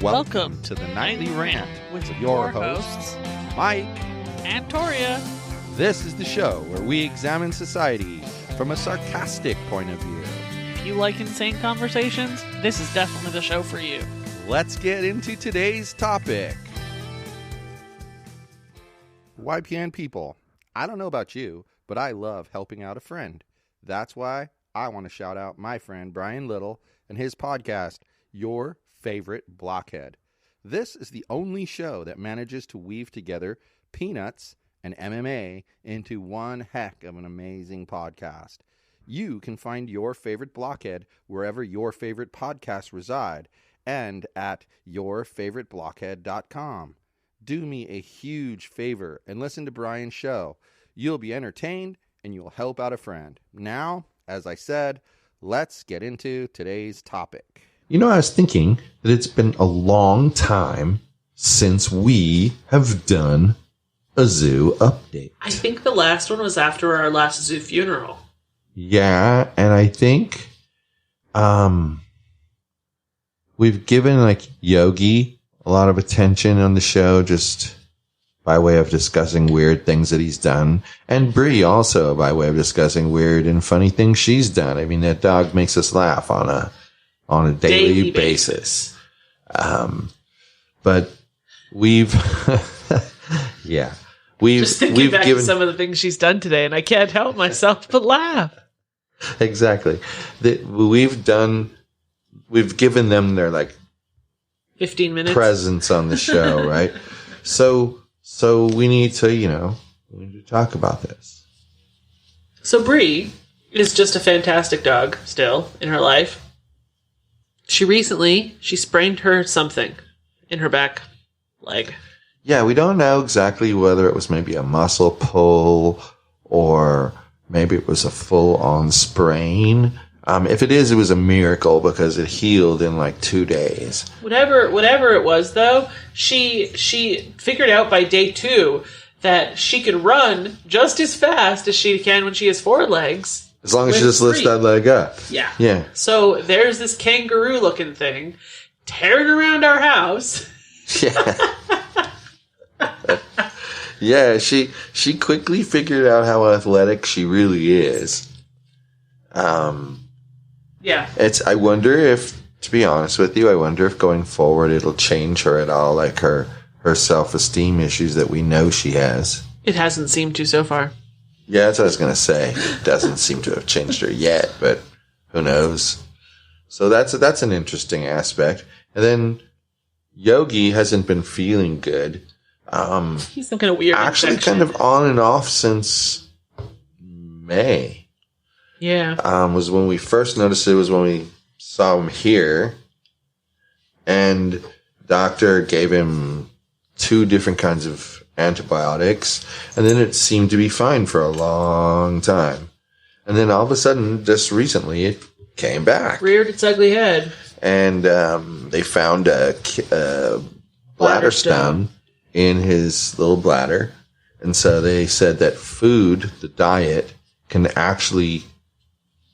Welcome to the Nightly Rant with your hosts, Mike and Torya. This is the show where we examine society from a sarcastic point of view. If you like insane conversations, this is definitely the show for you. Let's get into today's topic. YPN people, I don't know about you, but I love helping out a friend. That's why I want to shout out my friend Brian Little and his podcast, Your Favorite Blockhead. This is the only show that manages to weave together peanuts and MMA into one heck of an amazing podcast. You can find Your Favorite Blockhead wherever your favorite podcasts reside and at yourfavoriteblockhead.com. Do me a huge favor and listen to Brian's show. You'll be entertained and you'll help out a friend. Now, as I said, let's get into today's topic. You know, I was thinking that it's been a long time since we have done a zoo update. I think the last one was after our last zoo funeral. Yeah, and I think we've given like Yogi a lot of attention on the show just by way of discussing weird things that he's done. And Bree also by way of discussing weird and funny things she's done. I mean, that dog makes us laugh on a daily basis. But we've, yeah, just thinking back to some of the things she's done today, and I can't help myself but laugh. Exactly. We've given them their like 15 minutes presence on the show, right? So we need to, we need to talk about this. So Bree is just a fantastic dog still in her life. She sprained her something in her back leg. Yeah, we don't know exactly whether it was maybe a muscle pull or maybe it was a full-on sprain. If it is, it was a miracle because it healed in like 2 days. Whatever it was, though, she figured out by day 2 that she could run just as fast as she can when she has 4 legs. As long as she just lifts that leg up. Yeah. Yeah. So there's this kangaroo-looking thing tearing around our house. Yeah. Yeah, she quickly figured out how athletic she really is. Yeah. I wonder if, to be honest with you, if going forward it'll change her at all, like her self-esteem issues that we know she has. It hasn't seemed to so far. Yeah, that's what I was going to say. It doesn't seem to have changed her yet, but who knows? So that's an interesting aspect. And then Yogi hasn't been feeling good. He's some kind of weird actually infection. kind of on and off since May. Yeah. Was when we first noticed it, was when we saw him here. And doctor gave him 2 different kinds of antibiotics, and then it seemed to be fine for a long time. And then all of a sudden, just recently, it came back. Reared its ugly head. And they found a bladder stone in his little bladder. And so they said that food, the diet, can actually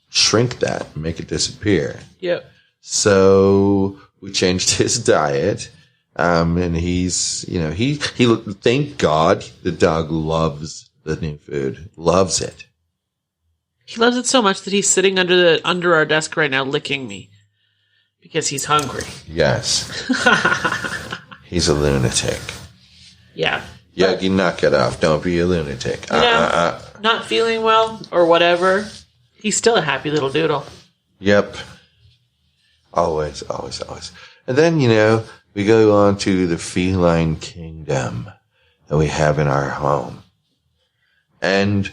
shrink that and make it disappear. Yep. So we changed his diet. And he's, he thank God the dog loves the new food, loves it. He loves it so much that he's sitting under our desk right now licking me because he's hungry. Yes. He's a lunatic. Yeah. Yogi, knock it off. Don't be a lunatic. Not feeling well or whatever. He's still a happy little doodle. Yep. Always, always, always. And then, we go on to the feline kingdom that we have in our home. And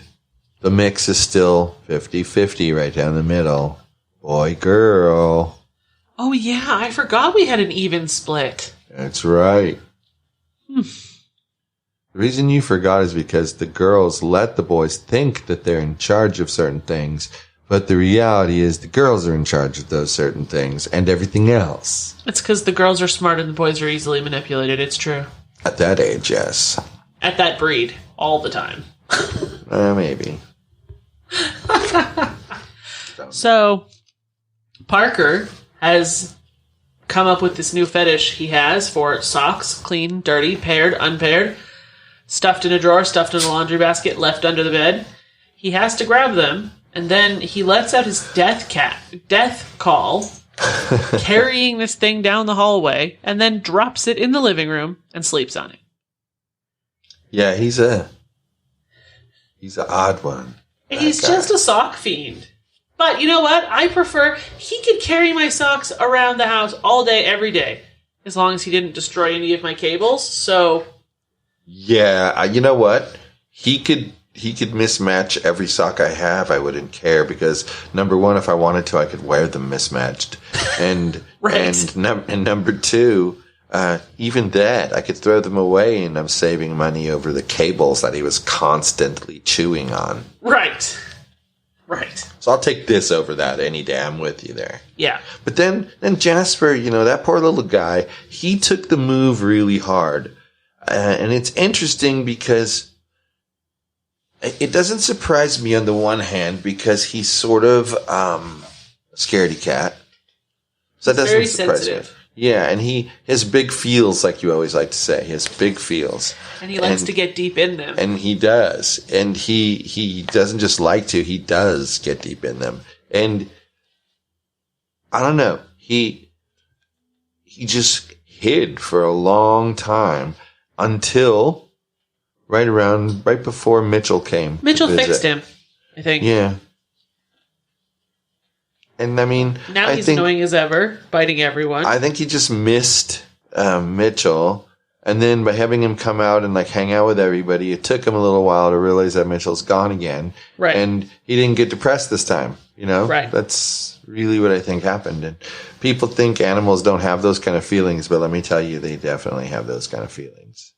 the mix is still 50-50 right down the middle. Boy, girl. Oh, yeah. I forgot we had an even split. That's right. The reason you forgot is because the girls let the boys think that they're in charge of certain things. But the reality is the girls are in charge of those certain things and everything else. It's because the girls are smart and the boys are easily manipulated. It's true. At that age, yes. At that breed. All the time. Maybe. So, Parker has come up with this new fetish he has for socks, clean, dirty, paired, unpaired, stuffed in a drawer, stuffed in a laundry basket, left under the bed. He has to grab them, and then he lets out his death call, carrying this thing down the hallway, and then drops it in the living room and sleeps on it. Yeah, he's an odd one. He's just a sock fiend. But you know what? I prefer... He could carry my socks around the house all day, every day. As long as he didn't destroy any of my cables, so... Yeah, you know what? He could mismatch every sock I have. I wouldn't care because, number one, if I wanted to, I could wear them mismatched. And right. and number two, even that, I could throw them away and I'm saving money over the cables that he was constantly chewing on. Right. Right. So I'll take this over that any day. I'm with you there. Yeah. But then Jasper, that poor little guy, he took the move really hard. And it's interesting because it doesn't surprise me on the one hand because he's sort of a scaredy cat. So that doesn't very surprise sensitive. me. Yeah, and he has big feels, like you always like to say. He has big feels. And he likes to get deep in them. And he does. And he doesn't just like to, he does get deep in them. And I don't know. He just hid for a long time until right before Mitchell came. Mitchell fixed him, I think. Yeah. And I mean, now he's annoying as ever, biting everyone. I think he just missed Mitchell, and then by having him come out and hang out with everybody, it took him a little while to realize that Mitchell's gone again. Right. And he didn't get depressed this time. Right. That's really what I think happened. And people think animals don't have those kind of feelings, but let me tell you, they definitely have those kind of feelings.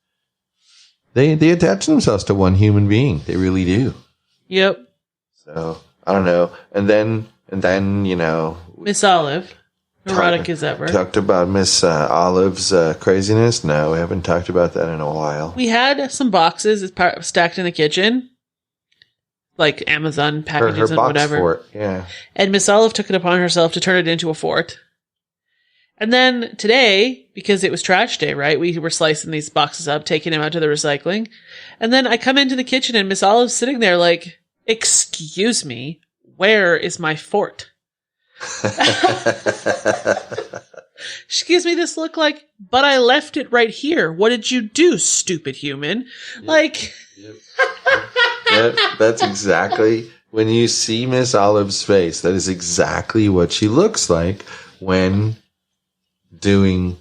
They attach themselves to one human being. They really do. Yep. So I don't know. And then Miss Olive, neurotic as ever. Talked about Miss Olive's craziness. No, we haven't talked about that in a while. We had some boxes stacked in the kitchen, like Amazon packages her and box whatever. fort, yeah. And Miss Olive took it upon herself to turn it into a fort. And then today, because it was trash day, right? We were slicing these boxes up, taking them out to the recycling. And then I come into the kitchen and Miss Olive's sitting there like, "Excuse me, where is my fort?" She gives me this look like, "But I left it right here. What did you do, stupid human?" Yep. Yep, that's exactly, when you see Miss Olive's face, that is exactly what she looks like when in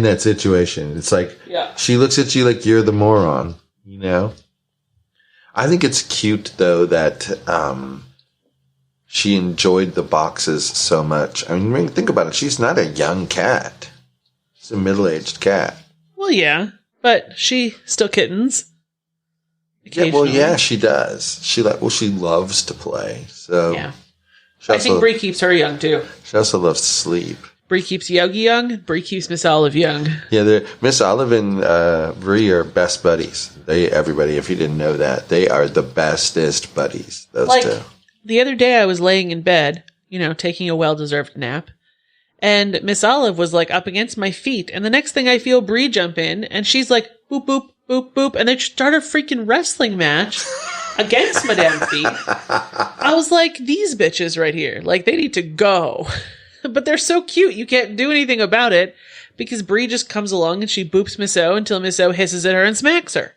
that situation. It's like, she looks at you like you're the moron, I think it's cute, though, that she enjoyed the boxes so much. I mean, think about it. She's not a young cat. She's a middle-aged cat. Well, yeah, but she still kittens. Yeah, well, yeah, she does. She loves to play. So yeah, I think Bree keeps her young too. She also loves to sleep. Bree keeps Yogi young. Bree keeps Miss Olive young. Yeah, Miss Olive and Bree are best buddies. Everybody, if you didn't know that, they are the bestest buddies. Those two. The other day, I was laying in bed, taking a well-deserved nap, and Miss Olive was up against my feet, and the next thing I feel Bree jump in, and she's like, boop, boop, boop, boop, and they start a freaking wrestling match against my damn feet. I was like, these bitches right here, they need to go. But they're so cute, you can't do anything about it, because Bree just comes along and she boops Miss O until Miss O hisses at her and smacks her.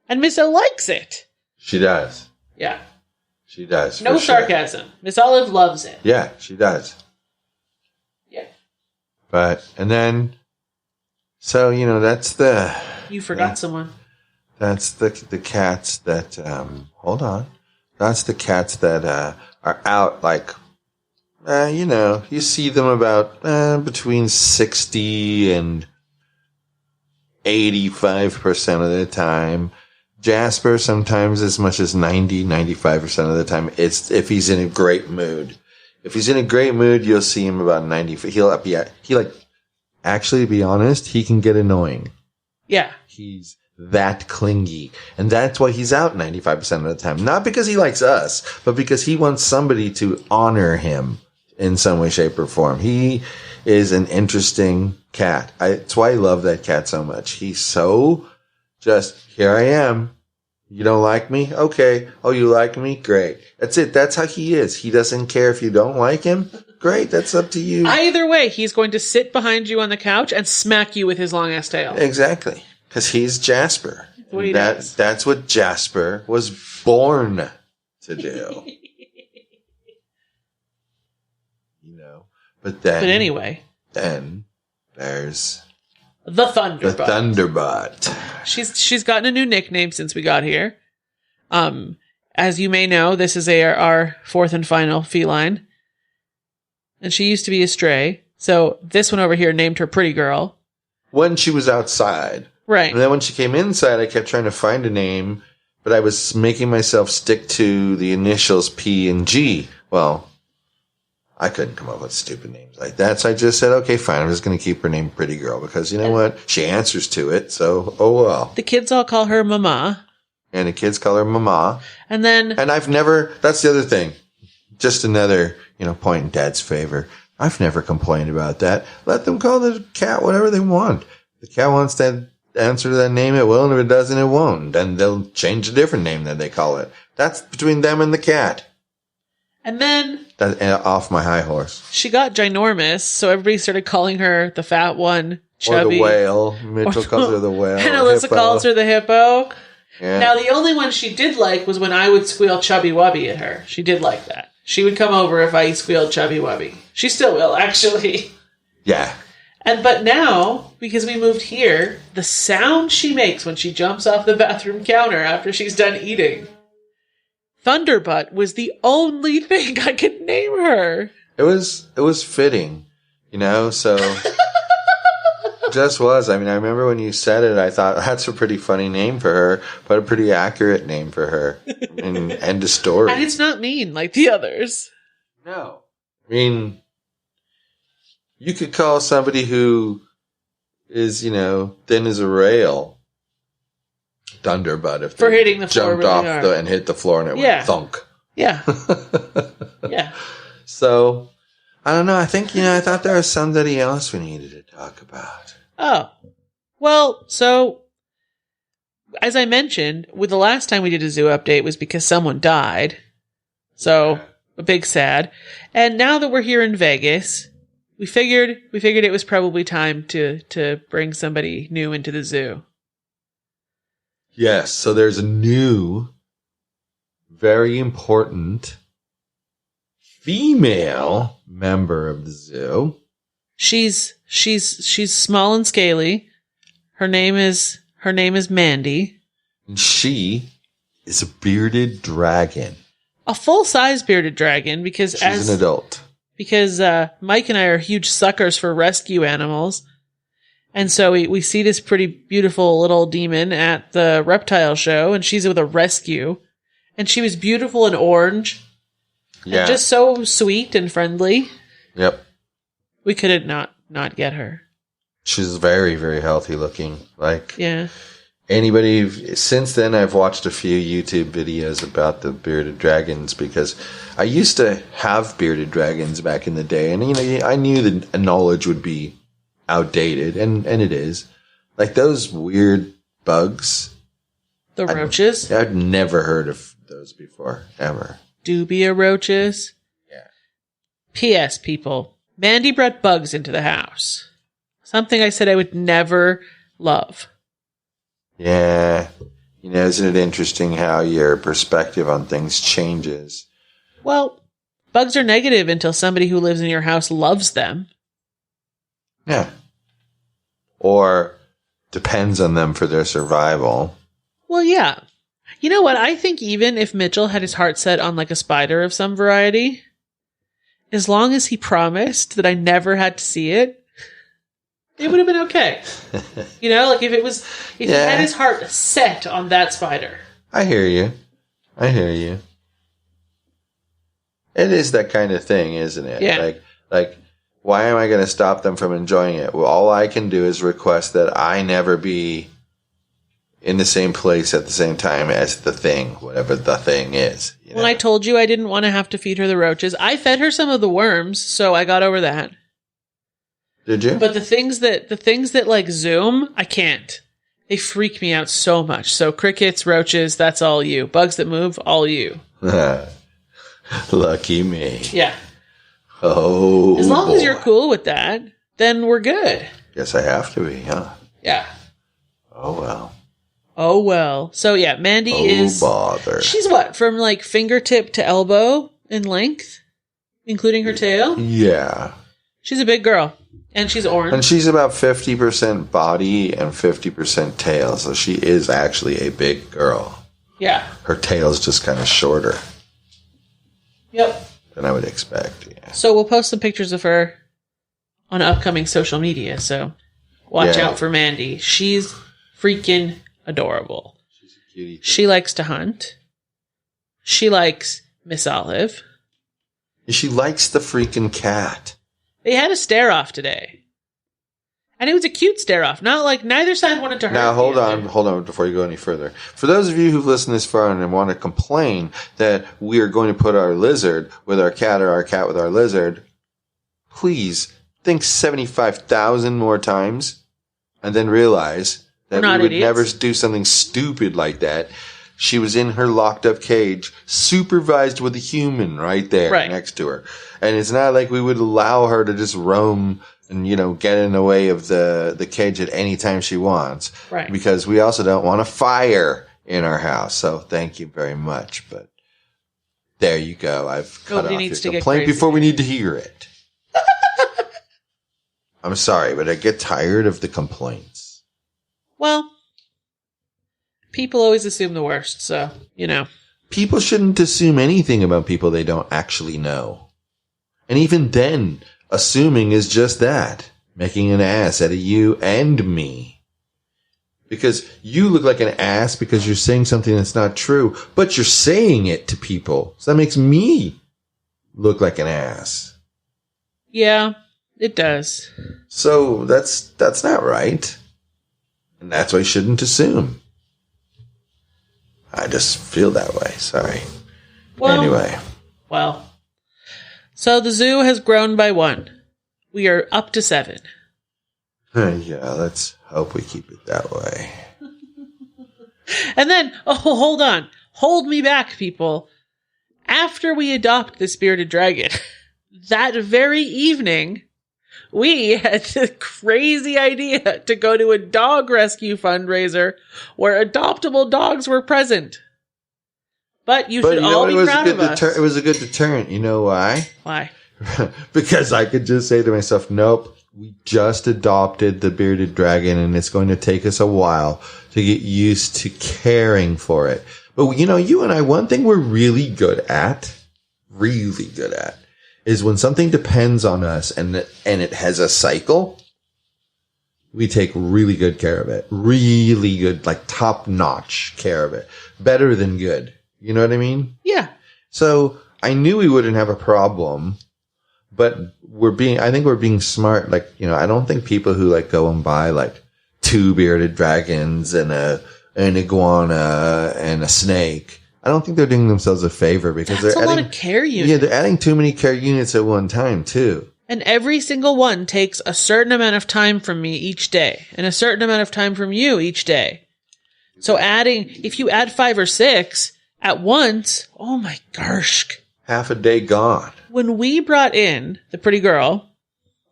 And Miss O likes it. She does. Yeah. She does. No sarcasm. Sure. Miss Olive loves it. Yeah, she does. Yeah. And then, so, that's the... You forgot someone. That's the cats that, hold on. That's the cats that are out, you see them about between 60 and 85% of the time. Jasper sometimes as much as 95% of the time. It's if he's in a great mood. If he's in a great mood, you'll see him about 90. Actually, to be honest, he can get annoying. Yeah. He's that clingy. And that's why he's out 95% of the time. Not because he likes us, but because he wants somebody to honor him. in some way, shape, or form. He is an interesting cat. That's why I love that cat so much. He's so just, here I am. You don't like me? Okay. Oh, you like me? Great. That's it. That's how he is. He doesn't care if you don't like him. Great. That's up to you. Either way, he's going to sit behind you on the couch and smack you with his long ass tail. Exactly. Because he's Jasper. What he does. That's what Jasper was born to do. But anyway. Then there's the Thunderbutt. The Thunderbutt. She's gotten a new nickname since we got here. As you may know, this is our fourth and final feline. And she used to be a stray. So this one over here named her Pretty Girl. When she was outside. Right. And then when she came inside, I kept trying to find a name, but I was making myself stick to the initials P and G. Well, I couldn't come up with stupid names like that, so I just said, okay, fine, I'm just going to keep her name Pretty Girl, because you know what? She answers to it, so, oh well. The kids all call her Mama. And the kids call her Mama. And I've never, that's the other thing. Just another, point in Dad's favor. I've never complained about that. Let them call the cat whatever they want. The cat wants to answer to that name, it will, and if it doesn't, it won't. Then they'll change a different name that they call it. That's between them and the cat. And then off my high horse. She got ginormous, so everybody started calling her the fat one, chubby. Or the whale. Mitchell calls her the whale. And Alyssa calls her the hippo. Yeah. Now, the only one she did like was when I would squeal Chubby Wubby at her. She did like that. She would come over if I squealed Chubby Wubby. She still will, actually. Yeah. But now, because we moved here, the sound she makes when she jumps off the bathroom counter after she's done eating. Thunderbutt was the only thing I could name her. It was fitting, so just was. I mean, I remember when you said it, I thought that's a pretty funny name for her, but a pretty accurate name for her. And end of story. And it's not mean like the others. No. I mean, you could call somebody who is, thin as a rail Thunderbutt if for they hitting the floor jumped really off hard. and hit the floor and it went thunk. Yeah. Yeah. So, I don't know. I think, I thought there was somebody else we needed to talk about. Oh. Well, so, as I mentioned, with the last time we did a zoo update was because someone died. So, a big sad. And now that we're here in Vegas, we figured it was probably time to bring somebody new into the zoo. Yes, so there's a new, very important female member of the zoo. She's small and scaly. Her name is Mandy. And she is a bearded dragon. A full-size bearded dragon because she's an adult. Because Mike and I are huge suckers for rescue animals. And so we see this pretty beautiful little demon at the reptile show, and she's with a rescue. And she was beautiful and orange. Yeah. And just so sweet and friendly. Yep. We couldn't not get her. She's very, very healthy looking. Yeah. Anybody, since then I've watched a few YouTube videos about the bearded dragons because I used to have bearded dragons back in the day. And, I knew the knowledge would be outdated, and it is. Like those weird bugs. The roaches? I'd never heard of those before, ever. Dubia roaches? Yeah. P.S. people, Mandy brought bugs into the house. Something I said I would never love. Yeah. Isn't it interesting how your perspective on things changes? Well, bugs are negative until somebody who lives in your house loves them. Yeah. Or depends on them for their survival. Well, yeah. You know what? I think even if Mitchell had his heart set on like a spider of some variety, as long as he promised that I never had to see it, it would have been okay. If he had his heart set on that spider. I hear you. It is that kind of thing, isn't it? Yeah. Like, why am I going to stop them from enjoying it? Well, all I can do is request that I never be in the same place at the same time as the thing, whatever the thing is. When I told you I didn't want to have to feed her the roaches, I fed her some of the worms, so I got over that. Did you? But the things that like zoom, I can't. They freak me out so much. So crickets, roaches, that's all you. Bugs that move, all you. Lucky me. Yeah. Oh, as long as you're cool with that, then we're good. Guess I have to be, huh? Yeah. Oh, well. Oh, well. So, yeah, Mandy is... bother. She's what? From, like, fingertip to elbow in length? Including her tail? Yeah. She's a big girl. And she's orange. And she's about 50% body and 50% tail. So she is actually a big girl. Yeah. Her tail's just kind of shorter. Yep. Than I would expect, yeah. So we'll post some pictures of her on upcoming social media. So watch out for Mandy. She's freaking adorable. She's a cutie. She likes to hunt. She likes Miss Olive. She likes the freaking cat. They had a stare-off today. And it was a cute stare-off. Not like neither side wanted to hurt Now, hold the other. on before you go any further. For those of you who've listened this far and want to complain that we are going to put our lizard with our cat or our cat with our lizard, please think 75,000 more times and then realize that we would never do something stupid like that. She was in her locked up cage, supervised with a human right there next to her. And it's not like we would allow her to just roam and, get in the way of the cage at any time she wants. Right. Because we also don't want a fire in our house. So thank you very much. But there you go. I've cut off your complaint before we need to hear it. I'm sorry, but I get tired of the complaints. Well, people always assume the worst, so, People shouldn't assume anything about people they don't actually know. And even then, assuming is just that. Making an ass out of you and me. Because you look like an ass because you're saying something that's not true, but you're saying it to people. So that makes me look like an ass. Yeah, it does. So that's not right. And that's why you shouldn't assume. I just feel that way. Sorry. Well, anyway. Well. So the zoo has grown by 1. We are up to 7. Yeah, let's hope we keep it that way. And then, hold on. Hold me back, people. After we adopt the spirited dragon, that very evening, we had the crazy idea to go to a dog rescue fundraiser where adoptable dogs were present. But you should all be proud of us. It was a good deterrent. You know why? Why? Because I could just say to myself, nope, we just adopted the bearded dragon and it's going to take us a while to get used to caring for it. But, you and I, one thing we're really good at, is when something depends on us and it has a cycle, we take really good care of it. Really good, like top-notch care of it. Better than good. You know what I mean? Yeah. So I knew we wouldn't have a problem, but I think we're being smart. Like, I don't think people who go and buy 2 bearded dragons and an iguana and a snake, I don't think they're doing themselves a favor because That's they're a adding lot of care units. Yeah, they're adding too many care units at one time too. And every single one takes a certain amount of time from me each day and a certain amount of time from you each day. So if you add 5 or 6 at once, oh my gosh. Half a day gone. When we brought in the pretty girl,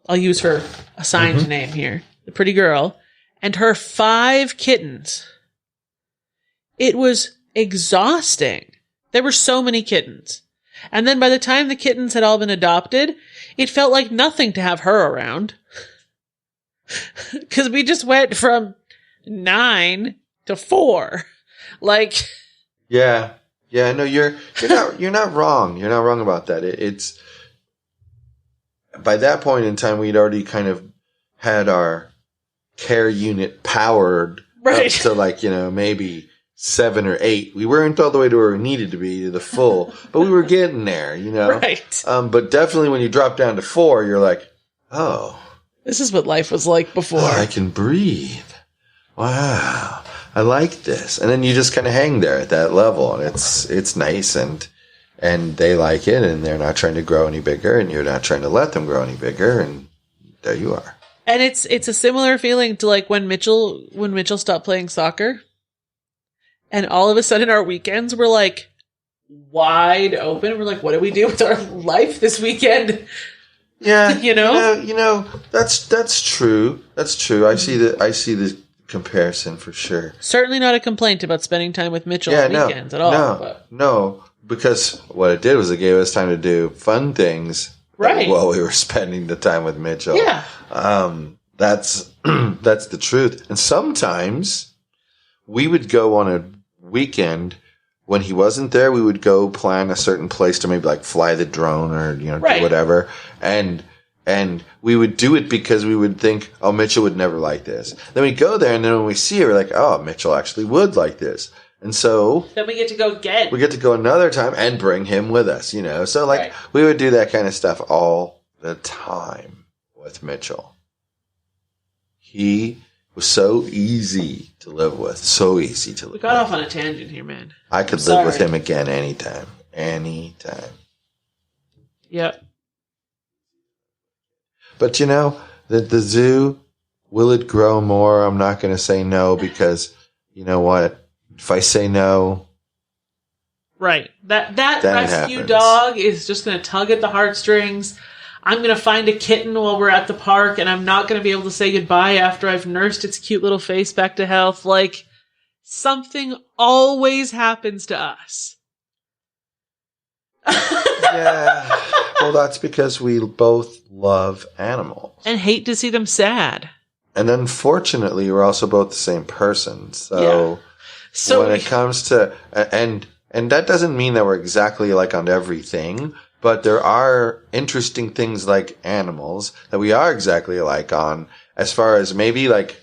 I'll use her assigned name here, the pretty girl, and her 5 kittens, it was exhausting. There were so many kittens. And then by the time the kittens had all been adopted, it felt like nothing to have her around. Because we just went from 9 to 4. Yeah. Yeah, no, you're not wrong. You're not wrong about that. It's by that point in time, we'd already kind of had our care unit powered up to maybe 7 or 8. We weren't all the way to where we needed to be to the full, but we were getting there, Right. But definitely when you drop down to 4, you're like, oh, this is what life was like before. I can breathe. Wow. I like this. And then you just kind of hang there at that level, and it's nice, and they like it, and they're not trying to grow any bigger, and you're not trying to let them grow any bigger, and there you are. And it's a similar feeling to like when Mitchell stopped playing soccer, and all of a sudden our weekends were like wide open. We're like, what do we do with our life this weekend? Yeah, you know, that's true. That's true. I see the comparison for sure. Certainly not a complaint about spending time with Mitchell on weekends at all. No, because what it did was it gave us time to do fun things while we were spending the time with Mitchell. Yeah, that's the truth. And sometimes we would go on a weekend. When he wasn't there, we would go plan a certain place to maybe like fly the drone or, do whatever. And we would do it because we would think, oh, Mitchell would never like this. Then we go there, and then when we see it, we're like, oh, Mitchell actually would like this. And so then we get to go again. We get to go another time and bring him with us, So we would do that kind of stuff all the time with Mitchell. He was so easy to live with. So easy to live with. We got off on a tangent here, man. I could live with him again anytime. Anytime. Yep. But the zoo, will it grow more? I'm not going to say no because you know what? If I say no. Right. That rescue dog is just going to tug at the heartstrings. I'm going to find a kitten while we're at the park, and I'm not going to be able to say goodbye after I've nursed its cute little face back to health. Like, something always happens to us. Yeah. Well, that's because we both love animals. And hate to see them sad. And unfortunately, we're also both the same person. So when it comes to... And that doesn't mean that we're exactly like on everything... But there are interesting things like animals that we are exactly alike on, as far as maybe like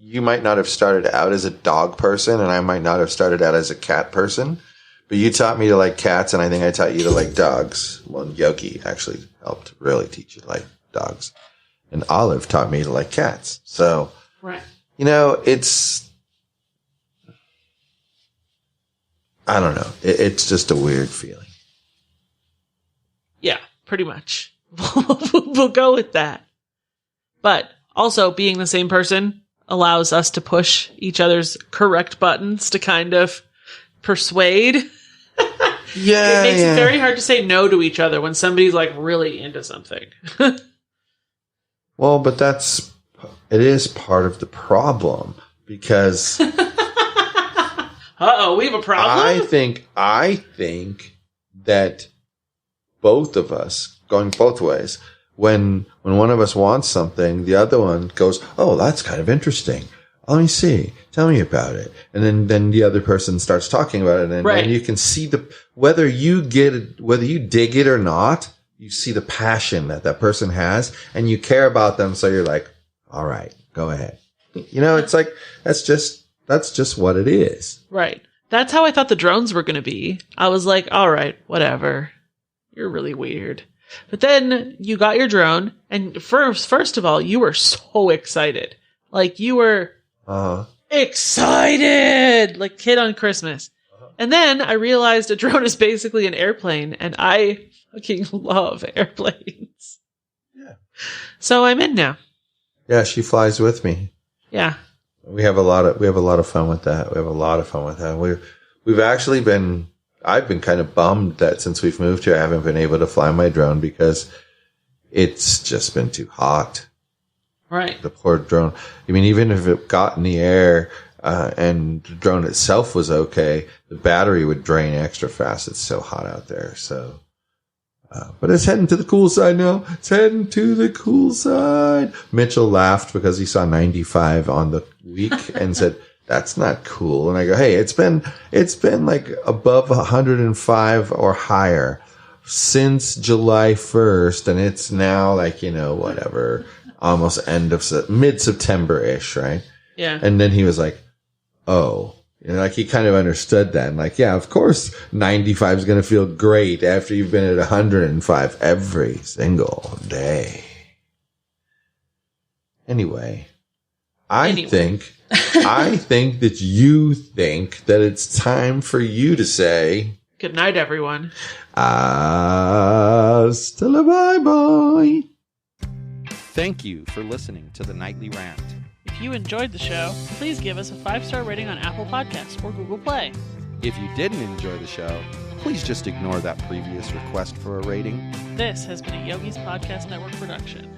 you might not have started out as a dog person and I might not have started out as a cat person, but you taught me to like cats and I think I taught you to like dogs. Well, Yogi actually helped really teach you to like dogs, and Olive taught me to like cats. So, it's, I don't know. It's just a weird feeling. Yeah, pretty much. We'll go with that. But also, being the same person allows us to push each other's correct buttons to kind of persuade. Yeah. It makes it very hard to say no to each other when somebody's like really into something. Well, but it is part of the problem because... Uh-oh, we have a problem? I think that... both of us, going both ways, when one of us wants something, the other one goes, oh, that's kind of interesting. Let me see. Tell me about it. And then the other person starts talking about it. And you can see whether you dig it or not, you see the passion that person has and you care about them. So you're like, all right, go ahead. It's like, that's just what it is. Right. That's how I thought the drones were going to be. I was like, all right, whatever. You're really weird. But then you got your drone, and first of all, you were so excited. Like, you were excited! Like kid on Christmas. And then I realized a drone is basically an airplane, and I fucking love airplanes. Yeah. So I'm in now. Yeah, she flies with me. Yeah. We have a lot of fun with that. We've actually been... I've been kind of bummed that since we've moved here, I haven't been able to fly my drone because it's just been too hot. Right. The poor drone. I mean, even if it got in the air and the drone itself was okay, the battery would drain extra fast. It's so hot out there. So, but it's heading to the cool side now. It's heading to the cool side. Mitchell laughed because he saw 95 on the week and said, that's not cool. And I go, hey, it's been like above 105 or higher since July 1st. And it's now like, whatever, almost mid-September-ish, right? Yeah. And then he was like, oh, like he kind of understood that. And like, yeah, of course 95 is going to feel great after you've been at 105 every single day. Anyway. I think that you think that it's time for you to say good night, everyone. Hasta la bye-bye. Thank you for listening to the Nightly Rant. If you enjoyed the show, please give us a 5-star rating on Apple Podcasts or Google Play. If you didn't enjoy the show, please just ignore that previous request for a rating. This has been a Yogi's Podcast Network production.